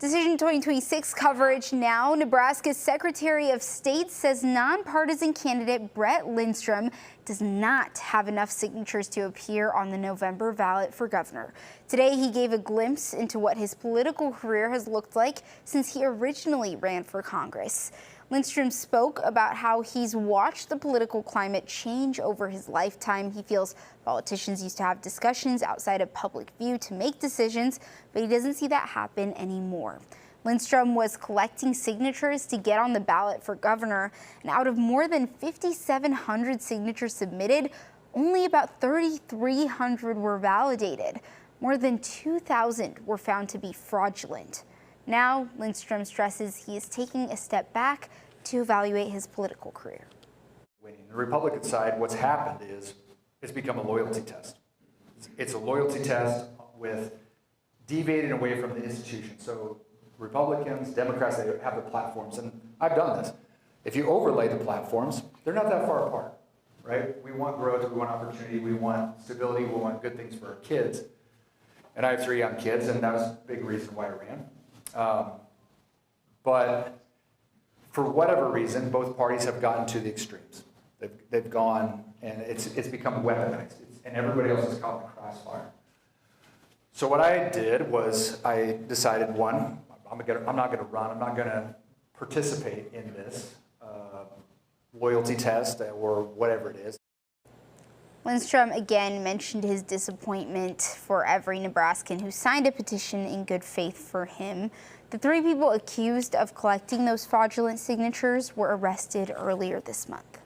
Decision 2026 coverage now. Nebraska's Secretary of State says nonpartisan candidate Brett Lindstrom does not have enough signatures to appear on the November ballot for governor. Today, he gave a glimpse into what his political career has looked like since he originally ran for Congress. Lindstrom spoke about how he's watched the political climate change over his lifetime. He feels politicians used to have discussions outside of public view to make decisions, but he doesn't see that happen anymore. Lindstrom was collecting signatures to get on the ballot for governor, and out of more than 5,700 signatures submitted, only about 3,300 were validated. More than 2,000 were found to be fraudulent. Now, Lindstrom stresses he is taking a step back to evaluate his political career. Winning the Republican side, what's happened is it's become a loyalty test. It's a loyalty test with deviating away from the institution. So Republicans, Democrats, they have the platforms, and I've done this. If you overlay the platforms, they're not that far apart, right? We want growth, we want opportunity, we want stability, we want good things for our kids. And I have 3 young kids, and that was a big reason why I ran. But for whatever reason, both parties have gotten to the extremes. They've gone, and it's become weaponized, and everybody else is caught in the crossfire. So what I did was I decided, one, I'm not going to run. I'm not going to participate in this loyalty test or whatever it is. Lindstrom again mentioned his disappointment for every Nebraskan who signed a petition in good faith for him. The 3 people accused of collecting those fraudulent signatures were arrested earlier this month.